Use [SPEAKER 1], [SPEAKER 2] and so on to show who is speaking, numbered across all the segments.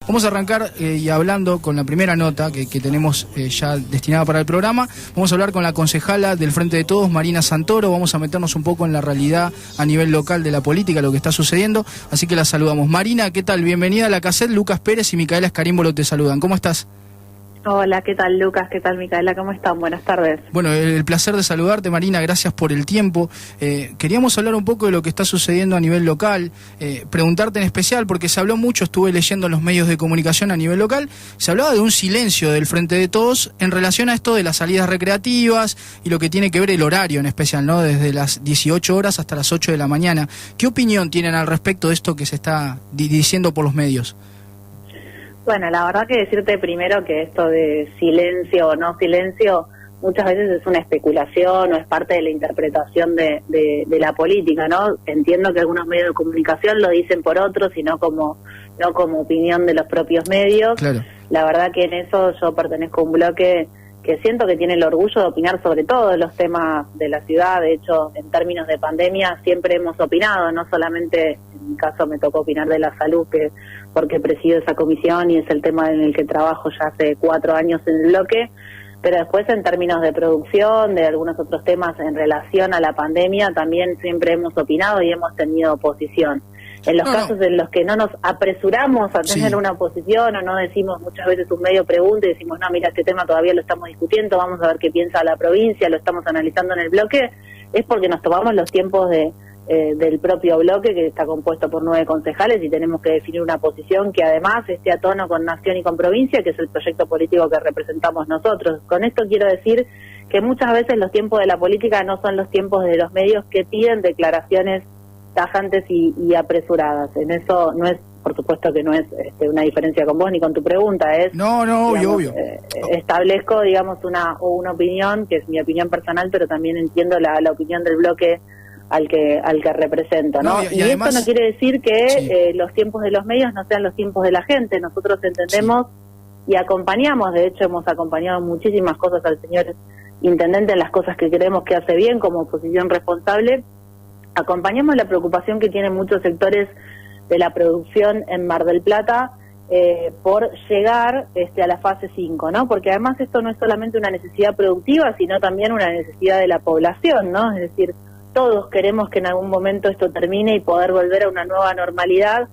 [SPEAKER 1] Vamos a arrancar y hablando con la primera nota que tenemos ya destinada para el programa. Vamos a hablar con la concejala del Frente de Todos, Marina Santoro. Vamos a meternos un poco en la realidad a nivel local de la política, lo que está sucediendo. Así que la saludamos. Marina, ¿qué tal? Bienvenida a la cassette. Lucas Pérez y Micaela Escarímbolo te saludan. ¿Cómo estás?
[SPEAKER 2] Hola, ¿qué tal Lucas? ¿Qué tal Micaela? ¿Cómo están? Buenas tardes.
[SPEAKER 1] Bueno, el placer de saludarte, Marina, gracias por el tiempo. Queríamos hablar un poco de lo que está sucediendo a nivel local, preguntarte en especial, porque se habló mucho, estuve leyendo en los medios de comunicación a nivel local, se hablaba de un silencio del Frente de Todos en relación a esto de las salidas recreativas y lo que tiene que ver el horario en especial, ¿no? Desde las 18 horas hasta las 8 de la mañana. ¿Qué opinión tienen al respecto de esto que se está diciendo por los medios?
[SPEAKER 2] Bueno, la verdad que decirte primero que esto de silencio o no silencio muchas veces es una especulación o es parte de la interpretación de la política, ¿no? Entiendo que algunos medios de comunicación lo dicen por otros y no como opinión de los propios medios.
[SPEAKER 1] Claro.
[SPEAKER 2] La verdad que en eso yo pertenezco a un bloque que siento que tiene el orgullo de opinar sobre todos los temas de la ciudad. De hecho, en términos de pandemia siempre hemos opinado, no solamente en mi caso me tocó opinar de la salud, porque presido esa comisión y es el tema en el que trabajo ya hace 4 años en el bloque, pero después en términos de producción, de algunos otros temas en relación a la pandemia, también siempre hemos opinado y hemos tenido posición. En los casos en los que no nos apresuramos a tener una posición o no decimos, muchas veces un medio pregunta y decimos, no, mira, este tema todavía lo estamos discutiendo, vamos a ver qué piensa la provincia, lo estamos analizando en el bloque, es porque nos tomamos los tiempos del propio bloque, que está compuesto por 9 concejales, y tenemos que definir una posición que además esté a tono con Nación y con provincia, que es el proyecto político que representamos nosotros. Con esto quiero decir que muchas veces los tiempos de la política no son los tiempos de los medios que piden declaraciones tajantes y apresuradas. En eso no es, por supuesto que no es una diferencia con vos ni con tu pregunta, es
[SPEAKER 1] obvio.
[SPEAKER 2] Establezco, digamos, una opinión que es mi opinión personal, pero también entiendo la opinión del bloque al que represento, ¿no? Y además, esto no quiere decir que los tiempos de los medios no sean los tiempos de la gente. Nosotros entendemos y acompañamos, de hecho hemos acompañado muchísimas cosas al señor intendente en las cosas que creemos que hace bien como oposición responsable. Acompañamos la preocupación que tienen muchos sectores de la producción en Mar del Plata por llegar a la fase 5, ¿no? Porque además esto no es solamente una necesidad productiva, sino también una necesidad de la población, ¿no? Es decir, todos queremos que en algún momento esto termine y poder volver a una nueva normalidad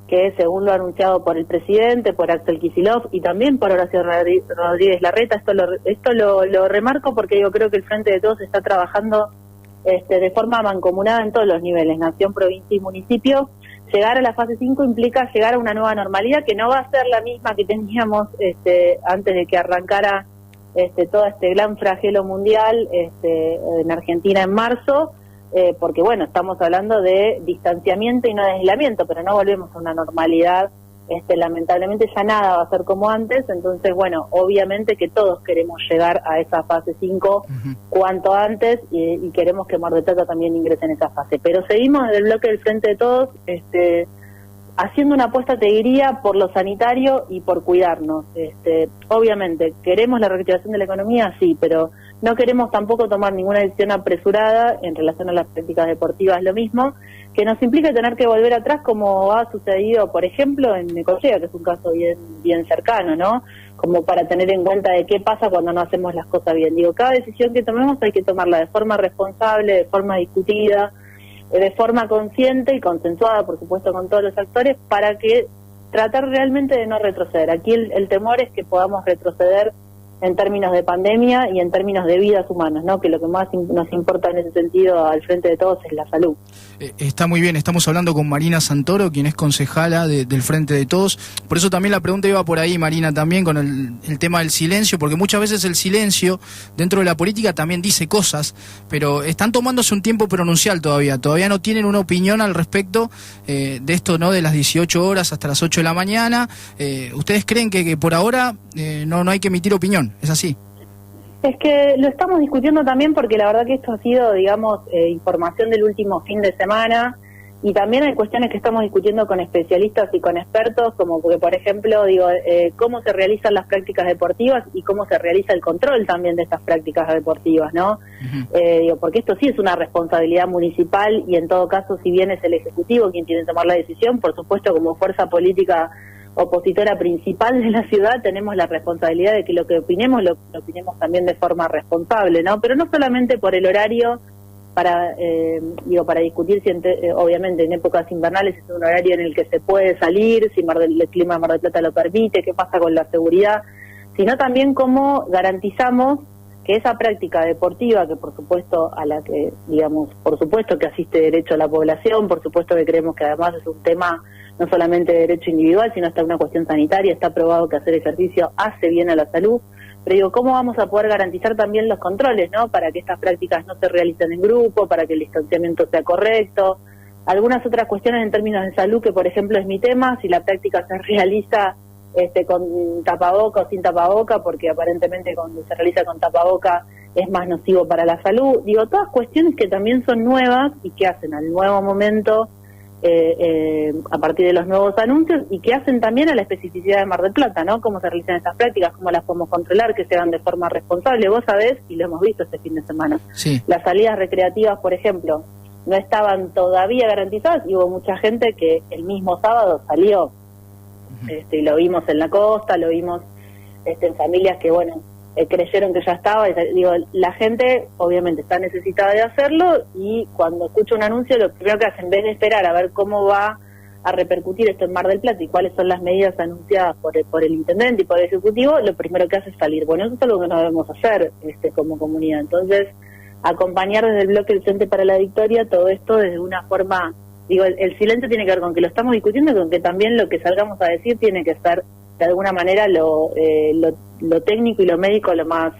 [SPEAKER 2] que, según lo anunciado por el presidente, por Axel Kicillof y también por Horacio Rodríguez Larreta, esto lo remarco porque yo creo que el Frente de Todos está trabajando de forma mancomunada en todos los niveles, nación, provincia y municipio. Llegar a la fase 5 implica llegar a una nueva normalidad que no va a ser la misma que teníamos antes de que arrancara todo este gran flagelo mundial en Argentina en marzo, porque bueno, estamos hablando de distanciamiento y no de aislamiento, pero no volvemos a una normalidad. Lamentablemente ya nada va a ser como antes, entonces bueno, obviamente que todos queremos llegar a esa fase 5 cuanto antes y queremos que Mar del Plata también ingrese en esa fase, pero seguimos desde el bloque del Frente de Todos haciendo una apuesta, te diría, por lo sanitario y por cuidarnos. Obviamente queremos la reactivación de la economía, sí, pero no queremos tampoco tomar ninguna decisión apresurada en relación a las prácticas deportivas, lo mismo, que nos implica tener que volver atrás, como ha sucedido, por ejemplo, en Necochea, que es un caso bien cercano, ¿no? Como para tener en cuenta de qué pasa cuando no hacemos las cosas bien. Digo, cada decisión que tomemos hay que tomarla de forma responsable, de forma discutida, de forma consciente y consensuada, por supuesto, con todos los actores, para que tratar realmente de no retroceder. Aquí el temor es que podamos retroceder en términos de pandemia y en términos de vidas humanas, ¿no? Que lo que más nos importa en ese sentido al Frente de Todos es la salud.
[SPEAKER 1] Está muy bien, estamos hablando con Marina Santoro, quien es concejala del Frente de Todos. Por eso también la pregunta iba por ahí, Marina, también con el tema del silencio, porque muchas veces el silencio dentro de la política también dice cosas, pero están tomándose un tiempo pronuncial todavía no tienen una opinión al respecto de esto, ¿no? De las 18 horas hasta las 8 de la mañana. ¿Ustedes creen que por ahora no hay que emitir opinión? ¿Es así?
[SPEAKER 2] Es que lo estamos discutiendo también porque la verdad que esto ha sido, digamos, información del último fin de semana, y también hay cuestiones que estamos discutiendo con especialistas y con expertos, como porque, por ejemplo, cómo se realizan las prácticas deportivas y cómo se realiza el control también de estas prácticas deportivas, ¿no? Porque esto sí es una responsabilidad municipal y en todo caso, si bien es el Ejecutivo quien tiene que tomar la decisión, por supuesto como fuerza política opositora principal de la ciudad, tenemos la responsabilidad de que lo que opinemos, lo opinemos también de forma responsable, ¿no? Pero no solamente por el horario, para discutir si obviamente en épocas invernales es un horario en el que se puede salir, si el clima de Mar del Plata lo permite, qué pasa con la seguridad, sino también cómo garantizamos que esa práctica deportiva, que por supuesto a la que, digamos, por supuesto que asiste derecho a la población, por supuesto que creemos que además es un tema no solamente de derecho individual, sino hasta una cuestión sanitaria, está probado que hacer ejercicio hace bien a la salud, pero digo, ¿cómo vamos a poder garantizar también los controles, ¿no? Para que estas prácticas no se realicen en grupo, para que el distanciamiento sea correcto, algunas otras cuestiones en términos de salud, que por ejemplo es mi tema, si la práctica se realiza con tapaboca o sin tapaboca, porque aparentemente cuando se realiza con tapaboca es más nocivo para la salud. Digo, todas cuestiones que también son nuevas y que hacen al nuevo momento a partir de los nuevos anuncios y que hacen también a la especificidad de Mar del Plata, ¿no? Cómo se realizan estas prácticas, cómo las podemos controlar, que se hagan de forma responsable. Vos sabés, y lo hemos visto este fin de semana,
[SPEAKER 1] sí.
[SPEAKER 2] Las salidas recreativas, por ejemplo, no estaban todavía garantizadas y hubo mucha gente que el mismo sábado salió. Y lo vimos en la costa, lo vimos en familias que, bueno, creyeron que ya estaba. Digo, la gente obviamente está necesitada de hacerlo y cuando escucha un anuncio lo primero que hace, en vez de esperar a ver cómo va a repercutir esto en Mar del Plata y cuáles son las medidas anunciadas por el intendente y por el ejecutivo, lo primero que hace es salir. Bueno, eso es algo que no debemos hacer como comunidad. Entonces, acompañar desde el bloque del Frente para la Victoria todo esto desde una forma... Digo, el silencio tiene que ver con que lo estamos discutiendo y con que también lo que salgamos a decir tiene que ser, de alguna manera, lo técnico y lo médico lo más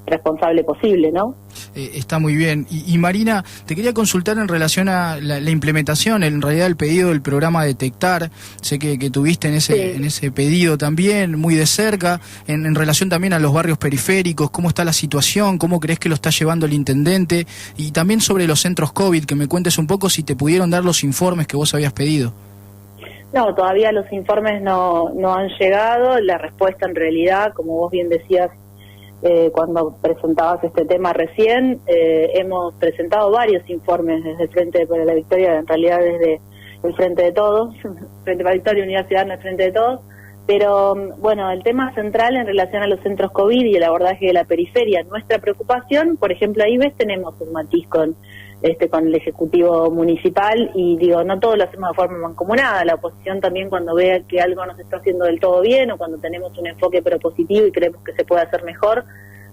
[SPEAKER 2] responsable posible, ¿no?
[SPEAKER 1] Está muy bien. Y Marina, te quería consultar en relación a la implementación, en realidad el pedido del programa Detectar. Sé que tuviste en ese pedido también, muy de cerca, en relación también a los barrios periféricos, cómo está la situación, cómo crees que lo está llevando el intendente, y también sobre los centros COVID, que me cuentes un poco si te pudieron dar los informes que vos habías pedido.
[SPEAKER 2] No, todavía los informes no han llegado. La respuesta, en realidad, como vos bien decías cuando presentabas este tema recién, hemos presentado varios informes desde el Frente para la Victoria, en realidad desde el Frente de Todos, Frente para la Victoria, Unidad Ciudadana, el Frente de Todos, pero bueno, el tema central en relación a los centros COVID y el abordaje de la periferia, nuestra preocupación, por ejemplo, ahí tenemos un matiz con el Ejecutivo Municipal y digo, no todos lo hacemos de forma mancomunada, la oposición también cuando vea que algo no se está haciendo del todo bien o cuando tenemos un enfoque propositivo y creemos que se puede hacer mejor,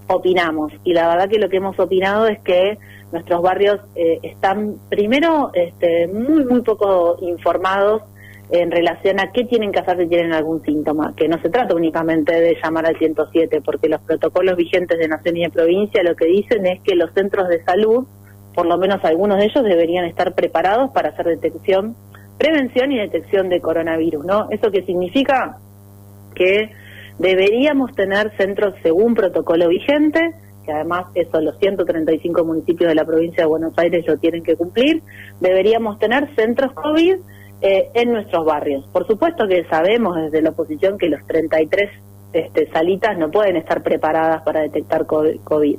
[SPEAKER 2] opinamos. Y la verdad que lo que hemos opinado es que nuestros barrios están primero muy poco informados en relación a qué tienen que hacer si tienen algún síntoma, que no se trata únicamente de llamar al 107, porque los protocolos vigentes de nación y de provincia lo que dicen es que los centros de salud, por lo menos algunos de ellos, deberían estar preparados para hacer prevención y detección de coronavirus, ¿no? ¿Eso qué significa? Que deberíamos tener centros según protocolo vigente, que además eso los 135 municipios de la provincia de Buenos Aires lo tienen que cumplir. Deberíamos tener centros COVID en nuestros barrios. Por supuesto que sabemos desde la oposición que los 33 salitas no pueden estar preparadas para detectar COVID.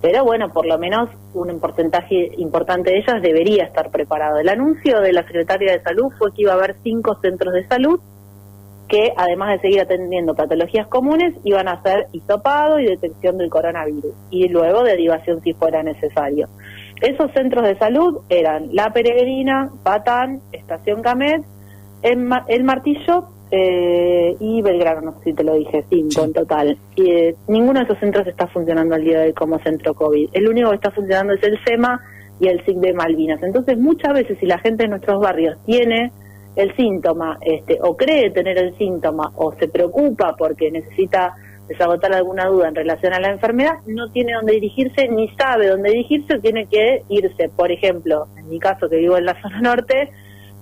[SPEAKER 2] Pero bueno, por lo menos un porcentaje importante de ellas debería estar preparado. El anuncio de la Secretaria de Salud fue que iba a haber 5 centros de salud que, además de seguir atendiendo patologías comunes, iban a hacer hisopado y detección del coronavirus, y luego derivación si fuera necesario. Esos centros de salud eran La Peregrina, Patán, Estación Camet, El Martillo y Belgrano, no sé si te lo dije, 5 en total. Y ninguno de esos centros está funcionando al día de hoy como centro COVID. El único que está funcionando es el SEMA y el SIC de Malvinas. Entonces, muchas veces, si la gente de nuestros barrios tiene el síntoma, o cree tener el síntoma, o se preocupa porque necesita desagotar alguna duda en relación a la enfermedad, no tiene dónde dirigirse, ni sabe dónde dirigirse, o tiene que irse, por ejemplo, en mi caso que vivo en la zona norte,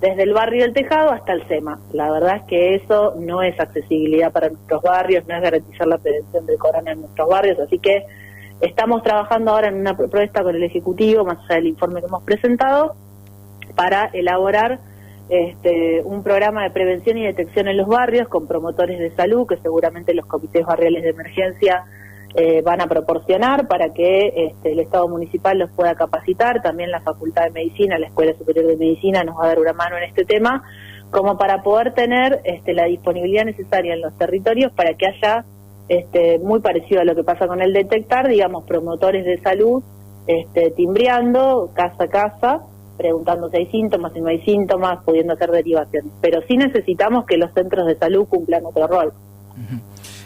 [SPEAKER 2] desde el barrio del Tejado hasta el SEMA. La verdad es que eso no es accesibilidad para nuestros barrios, no es garantizar la prevención del corona en nuestros barrios, así que estamos trabajando ahora en una propuesta con el Ejecutivo, más allá del informe que hemos presentado, para elaborar un programa de prevención y detección en los barrios con promotores de salud, que seguramente los comités barriales de emergencia van a proporcionar para que el Estado municipal los pueda capacitar. También la Facultad de Medicina, la Escuela Superior de Medicina nos va a dar una mano en este tema, como para poder tener la disponibilidad necesaria en los territorios para que haya, muy parecido a lo que pasa con el detectar, digamos, promotores de salud timbreando casa a casa, preguntando si hay síntomas, si no hay síntomas, pudiendo hacer derivaciones. Pero sí necesitamos que los centros de salud cumplan otro rol.
[SPEAKER 1] Uh-huh.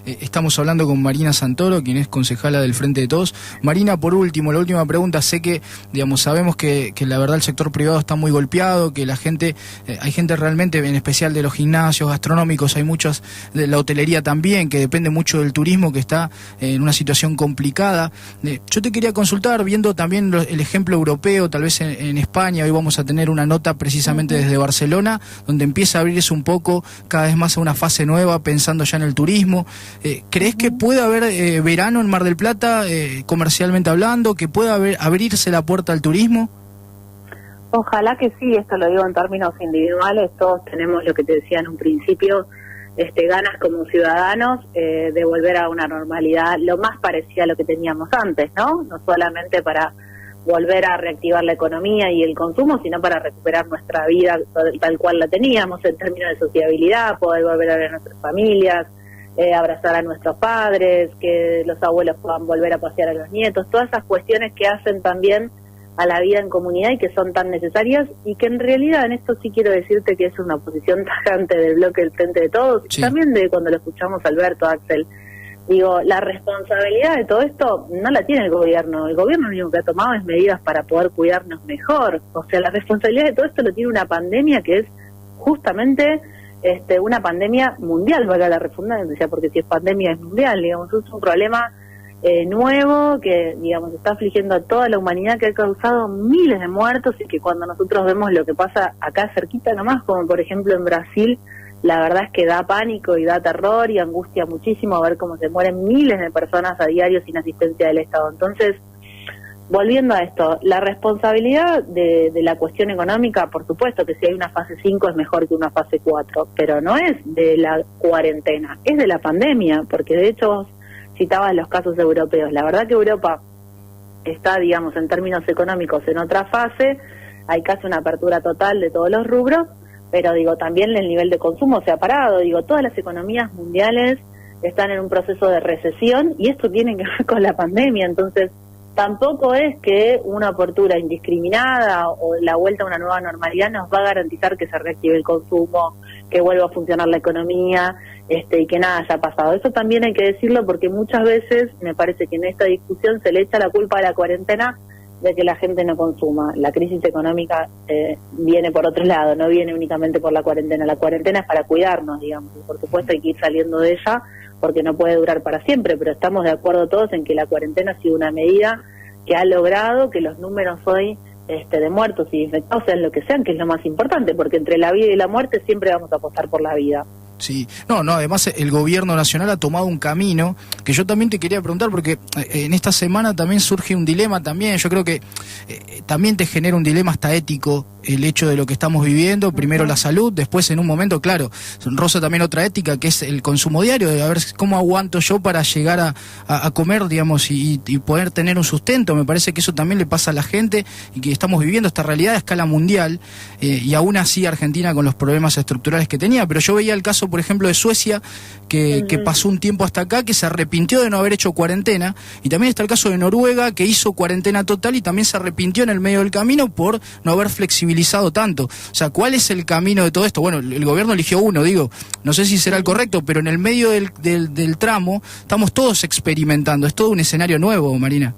[SPEAKER 1] Estamos hablando con Marina Santoro, quien es concejala del Frente de Todos. Marina, por último, la última pregunta. Sé que, digamos, sabemos que la verdad el sector privado está muy golpeado, que la gente, hay gente realmente, en especial de los gimnasios gastronómicos, hay muchos, de la hotelería también, que depende mucho del turismo, que está en una situación complicada. Yo te quería consultar, viendo también el ejemplo europeo, tal vez en España, hoy vamos a tener una nota precisamente desde Barcelona, donde empieza a abrirse un poco cada vez más a una fase nueva, pensando ya en el turismo. ¿Crees que puede haber verano en Mar del Plata, comercialmente hablando, que pueda abrirse la puerta al turismo?
[SPEAKER 2] Ojalá que sí, esto lo digo en términos individuales, todos tenemos lo que te decía en un principio, ganas como ciudadanos de volver a una normalidad lo más parecida a lo que teníamos antes, ¿no? No solamente para volver a reactivar la economía y el consumo, sino para recuperar nuestra vida tal cual la teníamos en términos de sociabilidad, poder volver a ver a nuestras familias, abrazar a nuestros padres, que los abuelos puedan volver a pasear a los nietos, todas esas cuestiones que hacen también a la vida en comunidad y que son tan necesarias, y que en realidad en esto sí quiero decirte que es una posición tajante del bloque del Frente de Todos, sí. Y también de cuando lo escuchamos Alberto, Axel. Digo, la responsabilidad de todo esto no la tiene el gobierno lo único que ha tomado es medidas para poder cuidarnos mejor, o sea, la responsabilidad de todo esto lo tiene una pandemia que es justamente una pandemia mundial, valga la redundancia, porque si es pandemia es mundial, digamos, es un problema nuevo que, digamos, está afligiendo a toda la humanidad, que ha causado miles de muertos, y que cuando nosotros vemos lo que pasa acá cerquita nomás, como por ejemplo en Brasil, la verdad es que da pánico y da terror y angustia muchísimo ver cómo se mueren miles de personas a diario sin asistencia del Estado. Entonces, volviendo a esto, la responsabilidad de la cuestión económica, por supuesto que si hay una fase 5 es mejor que una fase 4, pero no es de la cuarentena, es de la pandemia, porque de hecho vos citabas los casos europeos. La verdad que Europa está, digamos, en términos económicos en otra fase, hay casi una apertura total de todos los rubros, pero digo, también el nivel de consumo se ha parado, digo, todas las economías mundiales están en un proceso de recesión y esto tiene que ver con la pandemia, entonces tampoco es que una apertura indiscriminada o la vuelta a una nueva normalidad nos va a garantizar que se reactive el consumo, que vuelva a funcionar la economía, y que nada haya pasado. Eso también hay que decirlo, porque muchas veces me parece que en esta discusión se le echa la culpa a la cuarentena de que la gente no consuma. La crisis económica viene por otro lado, no viene únicamente por la cuarentena. La cuarentena es para cuidarnos, digamos, y por supuesto hay que ir saliendo de ella porque no puede durar para siempre, pero estamos de acuerdo todos en que la cuarentena ha sido una medida que ha logrado que los números hoy de muertos y infectados sean lo que sean, que es lo más importante, porque entre la vida y la muerte siempre vamos a apostar por la vida.
[SPEAKER 1] Sí, no, además el gobierno nacional ha tomado un camino que yo también te quería preguntar, porque en esta semana también surge un dilema también, yo creo que también te genera un dilema hasta ético el hecho de lo que estamos viviendo, primero la salud, después en un momento, claro, roza también otra ética que es el consumo diario, de a ver cómo aguanto yo para llegar a comer, digamos, y poder tener un sustento. Me parece que eso también le pasa a la gente y que estamos viviendo esta realidad a escala mundial, y aún así Argentina con los problemas estructurales que tenía, pero yo veía el caso, por ejemplo, de Suecia, que pasó un tiempo hasta acá, que se arrepintió de no haber hecho cuarentena, y también está el caso de Noruega, que hizo cuarentena total y también se arrepintió en el medio del camino por no haber flexibilizado tanto. O sea, ¿cuál es el camino de todo esto? Bueno, el gobierno eligió uno, digo, no sé si será el correcto, pero en el medio del tramo estamos todos experimentando, es todo un escenario nuevo, Marina.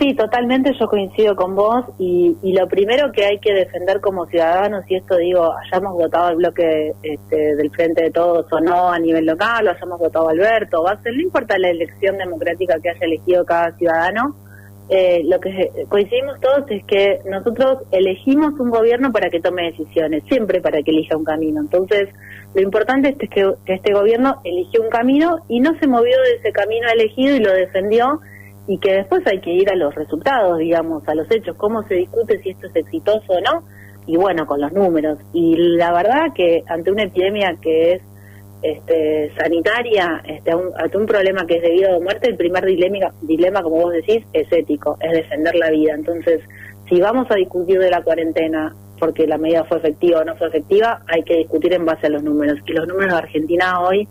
[SPEAKER 2] Sí, totalmente, yo coincido con vos, y lo primero que hay que defender como ciudadanos, y esto digo, hayamos votado el bloque del Frente de Todos o no a nivel local, o hayamos votado a Alberto o Axel, no importa la elección democrática que haya elegido cada ciudadano, lo que coincidimos todos es que nosotros elegimos un gobierno para que tome decisiones, siempre para que elija un camino. Entonces, lo importante es que este gobierno eligió un camino y no se movió de ese camino elegido y lo defendió, y que después hay que ir a los resultados, digamos, a los hechos, cómo se discute si esto es exitoso o no, y bueno, con los números. Y la verdad que ante una epidemia que es sanitaria, ante un problema que es debido a muerte, el primer dilema, como vos decís, es ético, es defender la vida. Entonces, si vamos a discutir de la cuarentena, porque la medida fue efectiva o no fue efectiva, hay que discutir en base a los números. Y los números de Argentina hoy,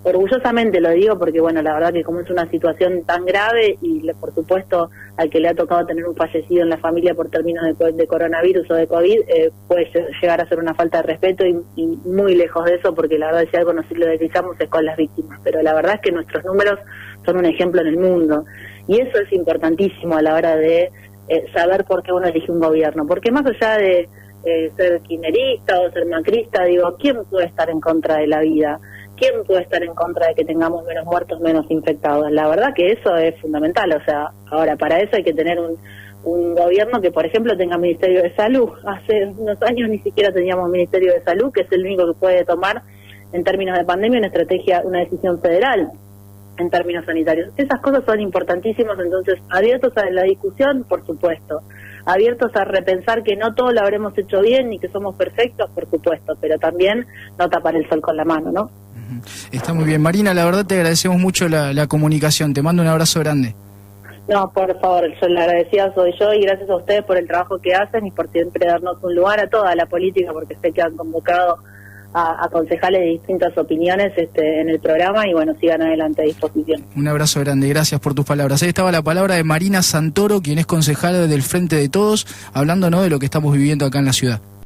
[SPEAKER 2] orgullosamente lo digo porque, bueno, la verdad que como es una situación tan grave y por supuesto al que le ha tocado tener un fallecido en la familia por términos de coronavirus o de COVID, puede llegar a ser una falta de respeto y muy lejos de eso, porque la verdad si algo nos lo dedicamos es con las víctimas, pero la verdad es que nuestros números son un ejemplo en el mundo y eso es importantísimo a la hora de saber por qué uno elige un gobierno, porque más allá de ser kirchnerista o ser macrista, digo, ¿quién puede estar en contra de la vida? ¿Quién puede estar en contra de que tengamos menos muertos, menos infectados? La verdad que eso es fundamental, o sea, ahora para eso hay que tener un gobierno que, por ejemplo, tenga Ministerio de Salud. Hace unos años ni siquiera teníamos Ministerio de Salud, que es el único que puede tomar, en términos de pandemia, una decisión federal en términos sanitarios. Esas cosas son importantísimas, entonces, abiertos a la discusión, por supuesto. Abiertos a repensar que no todo lo habremos hecho bien ni que somos perfectos, por supuesto, pero también no tapar el sol con la mano, ¿no?
[SPEAKER 1] Está muy bien. Marina, la verdad te agradecemos mucho la comunicación. Te mando un abrazo grande.
[SPEAKER 2] No, por favor, yo la agradecida soy yo y gracias a ustedes por el trabajo que hacen y por siempre darnos un lugar a toda la política, porque sé que han convocado a concejales de distintas opiniones en el programa y bueno, sigan adelante a disposición.
[SPEAKER 1] Un abrazo grande, gracias por tus palabras. Ahí estaba la palabra de Marina Santoro, quien es concejala del Frente de Todos, hablando, ¿no?, de lo que estamos viviendo acá en la ciudad.